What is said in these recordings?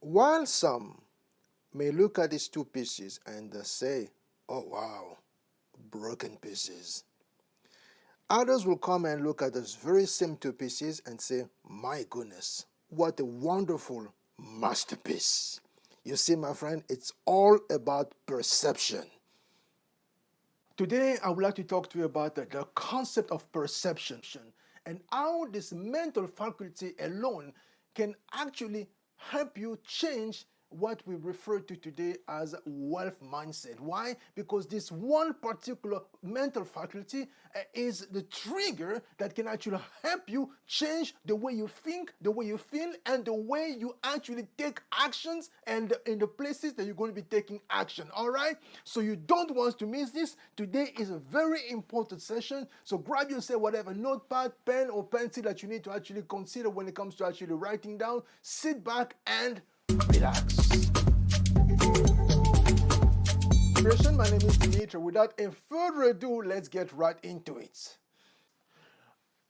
While some may look at these two pieces and say, oh wow, broken pieces. Others will come and look at those very same two pieces and say, my goodness, what a wonderful masterpiece. You see, my friend, it's all about perception. Today, I would like to talk to you about the concept of perception and how this mental faculty alone can actually help you change what we refer to today as wealth mindset. Why? Because this one particular mental faculty is the trigger that can actually help you change the way you think, the way you feel, and the way you actually take actions and in the places that you're going to be taking action. All right? So you don't want to miss this. Today is a very important session. So grab yourself whatever notepad, pen, or pencil that you need to actually consider when it comes to actually writing down. Sit back and relax. My name is Dimitri. Without any further ado, let's get right into it.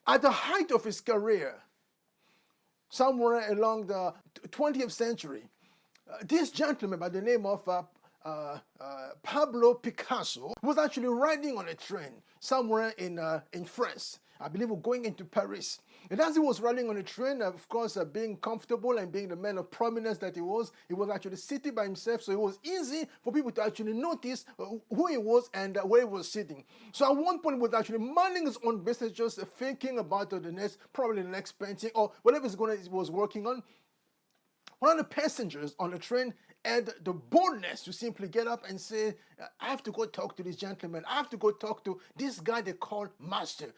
At the height of his career, somewhere along the 20th century, this gentleman by the name of Pablo Picasso was actually riding on a train somewhere in France. I believe we're going into Paris. And as he was riding on a train, of course, being comfortable and being the man of prominence that he was actually sitting by himself. So it was easy for people to actually notice who he was and where he was sitting. So at one point, he was actually minding his own business, just thinking about probably the next painting or whatever he was working on. One of the passengers on the train had the boldness to simply get up and say, I have to go talk to this gentleman. I have to go talk to this guy they call Master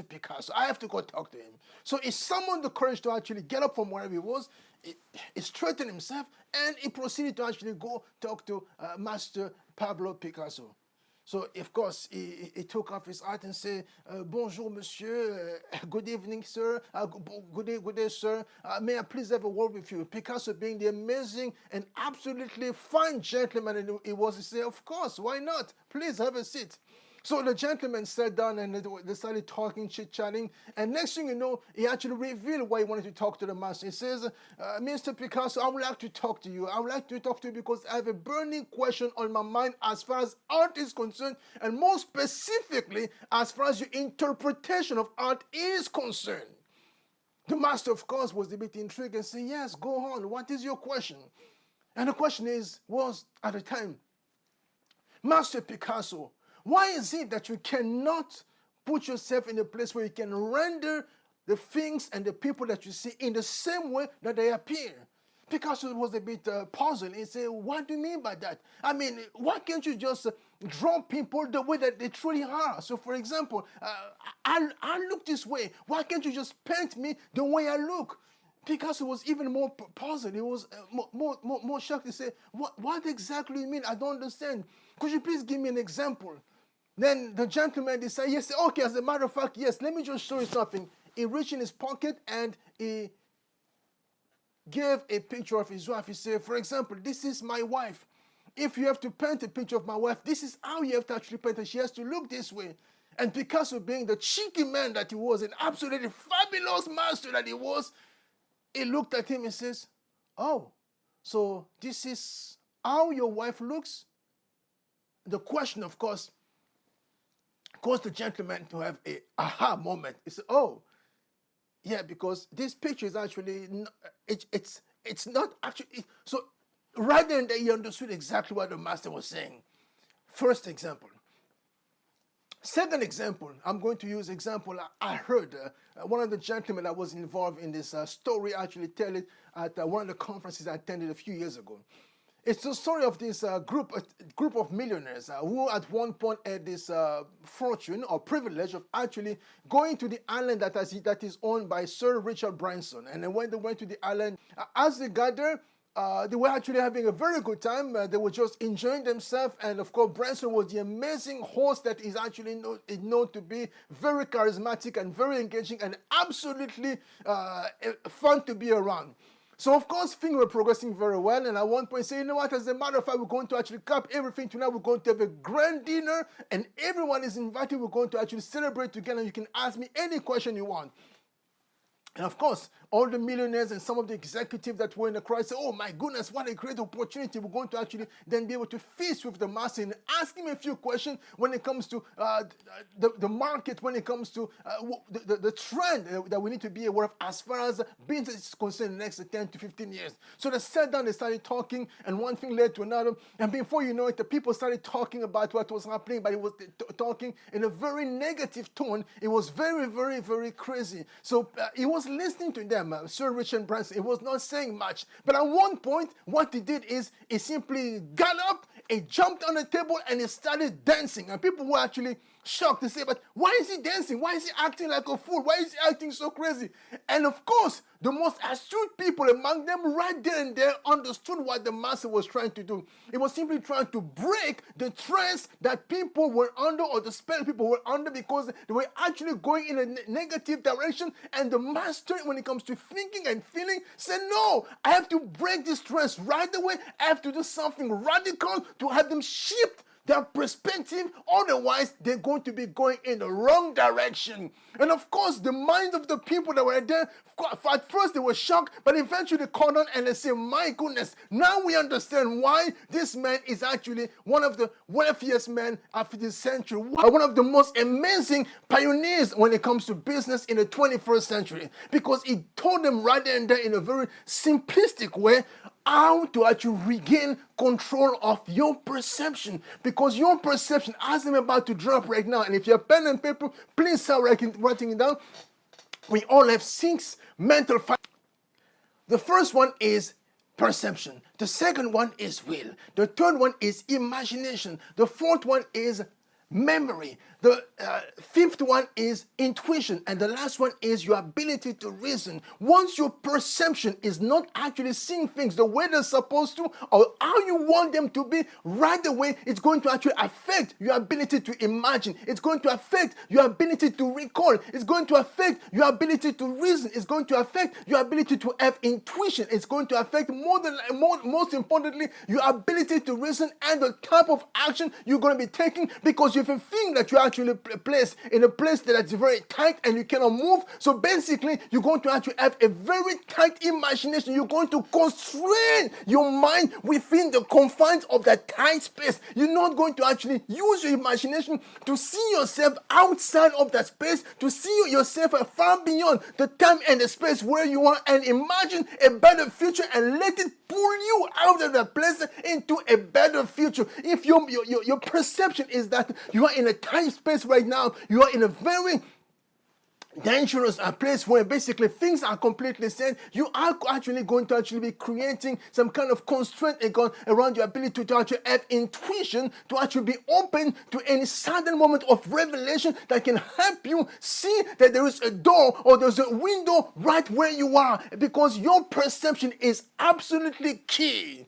Picasso. I have to go talk to him. So he summoned the courage to actually get up from wherever he was. He straightened himself and he proceeded to actually go talk to Master Pablo Picasso. So, of course, he took off his hat and said, bonjour, monsieur, good evening, sir, good day, sir, may I please have a word with you? Picasso, being the amazing and absolutely fine gentleman he was, he said, of course, why not? Please have a seat. So the gentleman sat down and they started talking, chit-chatting. And next thing you know, he actually revealed why he wanted to talk to the master. He says, Mr. Picasso, I would like to talk to you. I would like to talk to you because I have a burning question on my mind as far as art is concerned. And more specifically, as far as your interpretation of art is concerned. The master, of course, was a bit intrigued and said, yes, go on. What is your question? And the question was at the time, Master Picasso, why is it that you cannot put yourself in a place where you can render the things and the people that you see in the same way that they appear? Picasso was a bit puzzled. He said, what do you mean by that? I mean, why can't you just draw people the way that they truly are? So, for example, I look this way. Why can't you just paint me the way I look? Picasso was even more puzzled. He was more shocked. He said, what exactly you mean? I don't understand. Could you please give me an example? Then the gentleman decided, yes, okay, as a matter of fact, yes, let me just show you something. He reached in his pocket and he gave a picture of his wife. He said, for example, this is my wife. If you have to paint a picture of my wife, this is how you have to actually paint her. She has to look this way. And Picasso, being the cheeky man that he was, an absolutely fabulous master that he was, he looked at him and says, oh, so this is how your wife looks? The question, of course, caused the gentleman to have a aha moment. He said, oh, yeah, because this picture is actually, it's not actually, so right then he understood exactly what the master was saying. First example. Second example, I'm going to use example I heard one of the gentlemen that was involved in this story actually tell it at one of the conferences I attended a few years ago. It's the story of this group of millionaires who at one point had this fortune or privilege of actually going to the island that is owned by Sir Richard Branson. And then when they went to the island, as they got there, they were actually having a very good time. They were just enjoying themselves. And of course, Branson was the amazing host that is actually known to be very charismatic and very engaging and absolutely fun to be around. So, of course, things were progressing very well. And at one point, say, you know what, as a matter of fact, we're going to actually cap everything tonight. We're going to have a grand dinner and everyone is invited. We're going to actually celebrate together. You can ask me any question you want. And of course, all the millionaires and some of the executives that were in the crowd said, oh my goodness, what a great opportunity. We're going to actually then be able to feast with the master and ask him a few questions when it comes to the market, when it comes to the trend that we need to be aware of as far as business is concerned in the next 10 to 15 years. So they sat down, they started talking, and one thing led to another. And before you know it, the people started talking about what was happening, but it was talking in a very negative tone. It was very, very, very crazy. So he was listening to them, Sir Richard Branson. He was not saying much. But at one point, what he did is he simply got up, he jumped on the table, and he started dancing. And people were actually shocked to say, but why is he dancing? Why is he acting like a fool? Why is he acting so crazy? And of course, the most astute people among them right there and there understood what the master was trying to do. He was simply trying to break the trance that people were under, or the spell people were under, because they were actually going in a negative direction. And the master, when it comes to thinking and feeling, said, no, I have to break this trance right away. I have to do something radical to have them shift their perspective, otherwise they're going to be going in the wrong direction. And of course, the minds of the people that were there, at first they were shocked, but eventually they caught on and they say, my goodness, now we understand why this man is actually one of the wealthiest men of this century, one of the most amazing pioneers when it comes to business in the 21st century, because he told them right there and there in a very simplistic way how to actually regain control of your perception. Because your perception, as I'm about to drop right now, and if you have pen and paper, please start writing it down. We all have 6 mental factors. The first one is perception. The second one is will. The third one is imagination. The fourth one is memory. The fifth one is intuition. And the last one is your ability to reason. Once your perception is not actually seeing things the way they're supposed to, or how you want them to be right away, it's going to actually affect your ability to imagine. It's going to affect your ability to recall. It's going to affect your ability to reason. It's going to affect your ability to have intuition. It's going to affect most importantly, your ability to reason and the type of action you're going to be taking, because you have a thing that you actually placed in a place that is very tight and you cannot move. So basically, you're going to actually have a very tight imagination. You're going to constrain your mind within the confines of that tight space. You're not going to actually use your imagination to see yourself outside of that space, to see yourself far beyond the time and the space where you are, and imagine a better future and let it pull you out of that place into a better future. If your perception is that you are in a tight space right now, you are in a very dangerous place where basically things are completely set, you are actually going to actually be creating some kind of constraint around your ability to actually have intuition, to actually be open to any sudden moment of revelation that can help you see that there is a door or there's a window right where you are, because your perception is absolutely key.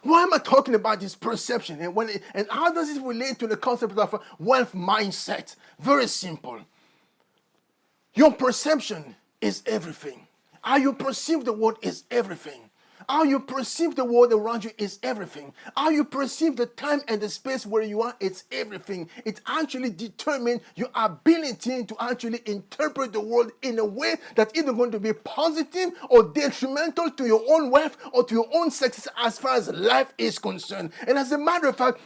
Why am I talking about this perception? And how does it relate to the concept of a wealth mindset? Very simple. Your perception is everything. How you perceive the world is everything. How you perceive the world around you is everything. How you perceive the time and the space where you are, it's everything. It actually determines your ability to actually interpret the world in a way that's either going to be positive or detrimental to your own wealth or to your own success as far as life is concerned. And as a matter of fact,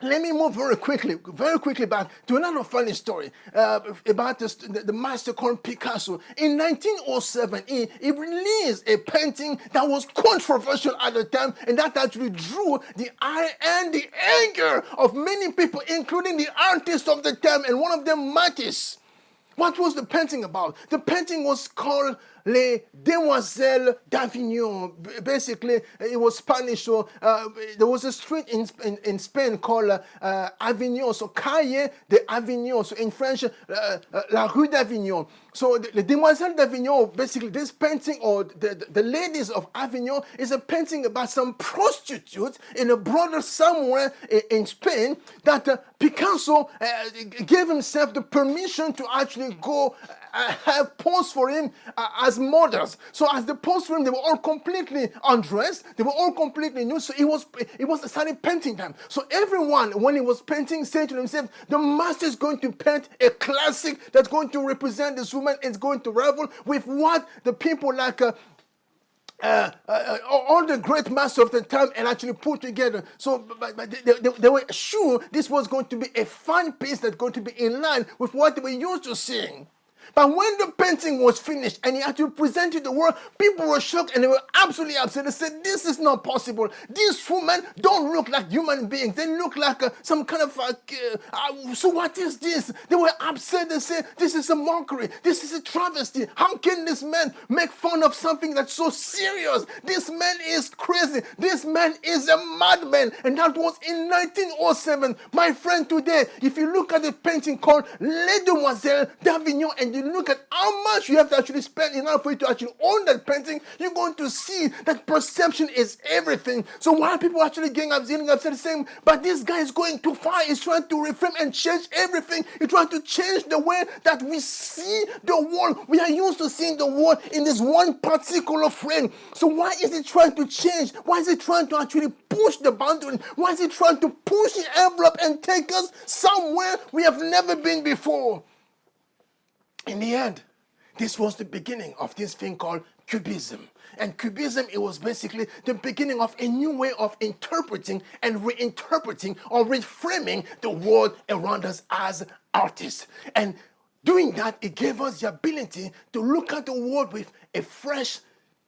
let me move very quickly back to another funny story about the master called Picasso. In 1907, he released a painting that was controversial at the time, and that actually drew the eye and the anger of many people, including the artists of the time, and one of them, Matisse. What was the painting about? The painting was called Les Demoiselles d'Avignon. Basically, it was Spanish. So there was a street in Spain called Avignon. So Calle de Avignon. So in French, La Rue d'Avignon. So the Demoiselles d'Avignon, basically this painting, or the ladies of Avignon, is a painting about some prostitutes in a brothel somewhere in Spain that Picasso gave himself the permission to actually go have posed for him as models. So as they posed for him, they were all completely undressed. They were all completely nude. So it was starting painting time. So everyone, when he was painting, said to himself, the master is going to paint a classic that's going to represent this woman. It's going to revel with what the people like all the great masters of the time and actually put together. So but they were sure this was going to be a fine piece that's going to be in line with what they were used to seeing. But when the painting was finished and he had to present it to the world, people were shocked and they were absolutely upset. They said, this is not possible. These women don't look like human beings. They look like some kind of, so what is this? They were upset. They said, this is a mockery. This is a travesty. How can this man make fun of something that's so serious? This man is crazy. This man is a madman. And that was in 1907. My friend, today, if you look at the painting called Les Demoiselles d'Avignon and you look at how much you have to actually spend in order for you to actually own that painting, you're going to see that perception is everything. So why are people actually getting upset saying, but this guy is going too far. He's trying to reframe and change everything. He's trying to change the way that we see the world. We are used to seeing the world in this one particular frame. So why is he trying to change? Why is he trying to actually push the boundary? Why is he trying to push the envelope and take us somewhere we have never been before? In the end, this was the beginning of this thing called Cubism. And Cubism, it was basically the beginning of a new way of interpreting and reinterpreting or reframing the world around us as artists. And doing that, it gave us the ability to look at the world with a fresh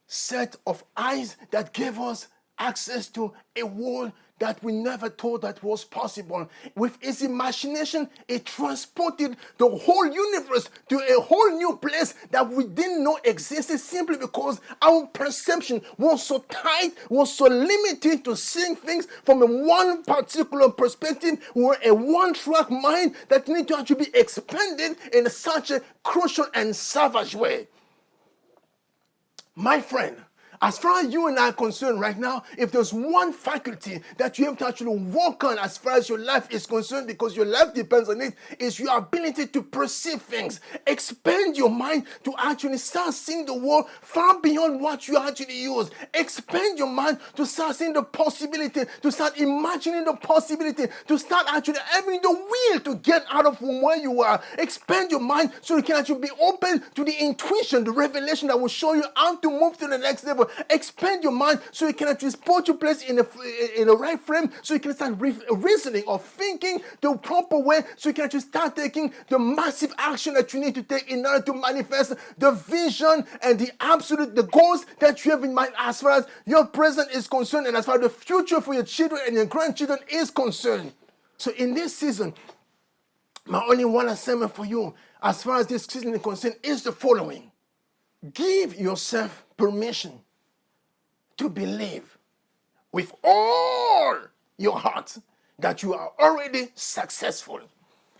set of eyes that gave us access to a world that we never thought that was possible. With his imagination, it transported the whole universe to a whole new place that we didn't know existed, simply because our perception was so tight, was so limited to seeing things from a one particular perspective. We were a one-track mind that needed to actually be expanded in such a crucial and savage way. My friend, as far as you and I are concerned right now, if there's one faculty that you have to actually work on as far as your life is concerned, because your life depends on it, is your ability to perceive things. Expand your mind to actually start seeing the world far beyond what you actually use. Expand your mind to start seeing the possibility, to start imagining the possibility, to start actually having the will to get out of from where you are. Expand your mind so you can actually be open to the intuition, the revelation that will show you how to move to the next level. Expand your mind so you can actually put your place in the right frame, so you can start reasoning or thinking the proper way, so you can actually start taking the massive action that you need to take in order to manifest the vision and the goals that you have in mind as far as your present is concerned and as far as the future for your children and your grandchildren is concerned. So in this season, my only one assignment for you as far as this season is concerned is the following. Give yourself permission to believe with all your heart that you are already successful.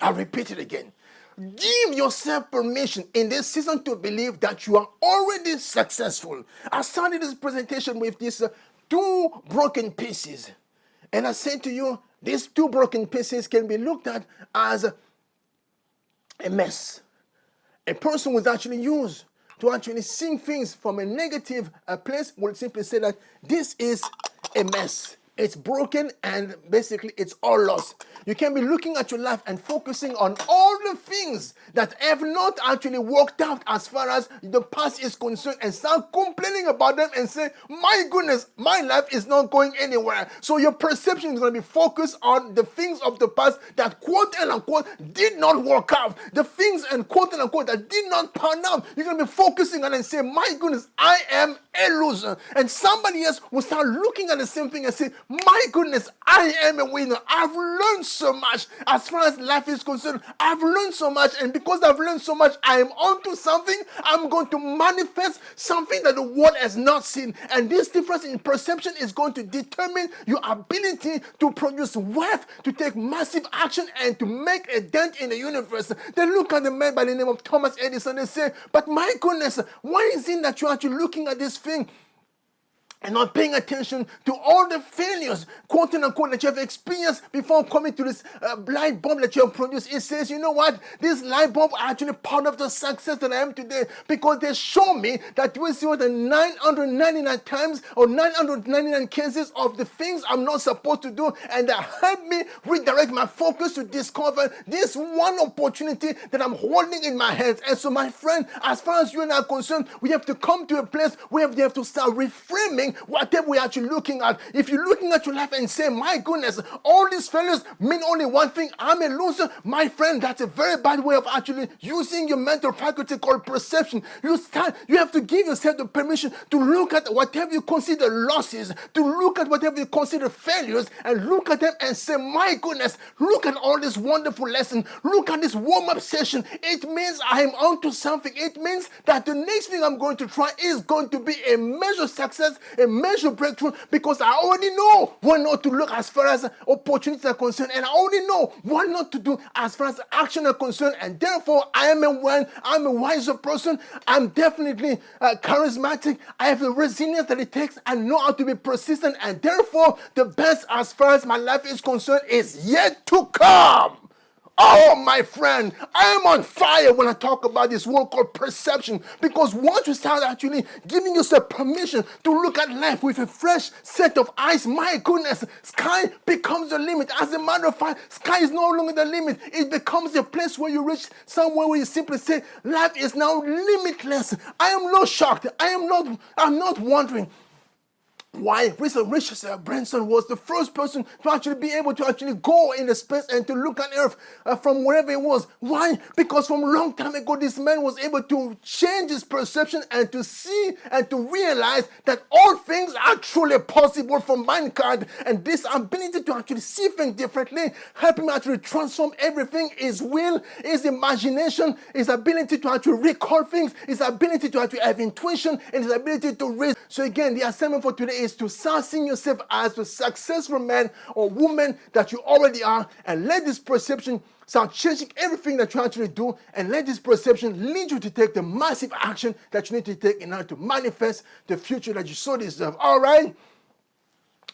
I'll repeat it again. Give yourself permission in this season to believe that you are already successful. I started this presentation with these two broken pieces. And I said to you, these two broken pieces can be looked at as a mess. A person was actually used to actually seeing things from a negative place will simply say that this is a mess. It's broken and basically it's all lost. You can be looking at your life and focusing on all the things that have not actually worked out as far as the past is concerned and start complaining about them and say, my goodness, my life is not going anywhere. So your perception is going to be focused on the things of the past that quote and unquote did not work out. The things and quote and unquote that did not pan out. You're going to be focusing on and say, my goodness, I am a loser. And somebody else will start looking at the same thing and say, my goodness, I am a winner. I've learned so much as far as life is concerned. I've learned so much, and because I've learned so much, I am onto something. I'm going to manifest something that the world has not seen. And this difference in perception is going to determine your ability to produce wealth, to take massive action, and to make a dent in the universe. They look at the man by the name of Thomas Edison and they say, but my goodness, why is it that you're actually looking at this thing and not paying attention to all the failures, quote unquote, that you have experienced before coming to this light bulb that you have produced. It says, you know what? This light bulb are actually part of the success that I am today, because they show me that we see the 999 times or 999 cases of the things I'm not supposed to do, and that help me redirect my focus to discover this one opportunity that I'm holding in my hands. And so, my friend, as far as you and I are concerned, we have to come to a place where we have to start reframing whatever we're actually looking at. If you're looking at your life and say, my goodness, all these failures mean only one thing, I'm a loser, my friend, that's a very bad way of actually using your mental faculty called perception. You have to give yourself the permission to look at whatever you consider losses, to look at whatever you consider failures, and look at them and say, my goodness, look at all this wonderful lesson, look at this warm-up session. It means I am onto something. It means that the next thing I'm going to try is going to be a measure success, a measure breakthrough, because I already know what not to look as far as opportunities are concerned, and I already know what not to do as far as action are concerned, and therefore I'm a wiser person. I'm definitely charismatic. I have the resilience that it takes. I know how to be persistent, and therefore the best as far as my life is concerned is yet to come. Oh, my friend, I am on fire when I talk about this word called perception, because once you start actually giving yourself permission to look at life with a fresh set of eyes, my goodness, sky becomes the limit. As a matter of fact, sky is no longer the limit. It becomes a place where you reach somewhere where you simply say, life is now limitless. I am not shocked. I'm not wondering why Richard Branson was the first person to actually be able to actually go in the space and to look at Earth from wherever it was. Why? Because from a long time ago, this man was able to change his perception and to see and to realize that all things are truly possible for mankind. And this ability to actually see things differently helped him actually transform everything: his will, his imagination, his ability to actually recall things, his ability to actually have intuition, and his ability to reason. So again, the assignment for today is to start seeing yourself as the successful man or woman that you already are, and let this perception start changing everything that you actually do, and let this perception lead you to take the massive action that you need to take in order to manifest the future that you so deserve. All right?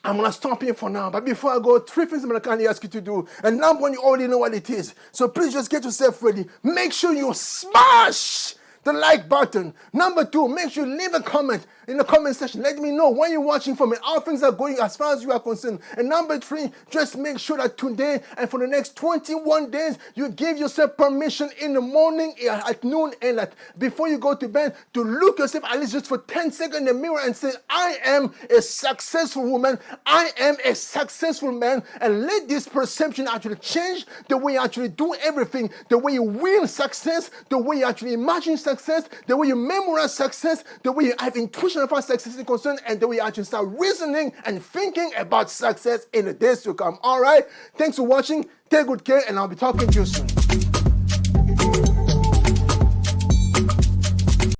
I'm going to stop here for now. But before I go, 3 things I'm going to kindly ask you to do. And number one, you already know what it is. So please just get yourself ready. Make sure you smash the like button. Number 2, make sure you leave a comment in the comment section. Let me know where you're watching from and how things are going as far as you are concerned. And number 3, just make sure that today and for the next 21 days, you give yourself permission in the morning, at noon, and before you go to bed, to look yourself at least just for 10 seconds in the mirror and say, I am a successful woman. I am a successful man. And let this perception actually change the way you actually do everything, the way you will success, the way you actually imagine success, the way you memorize success, the way you have intuition of how success is concerned, and the way you actually start reasoning and thinking about success in the days to come. All right? Thanks for watching. Take good care, and I'll be talking to you soon.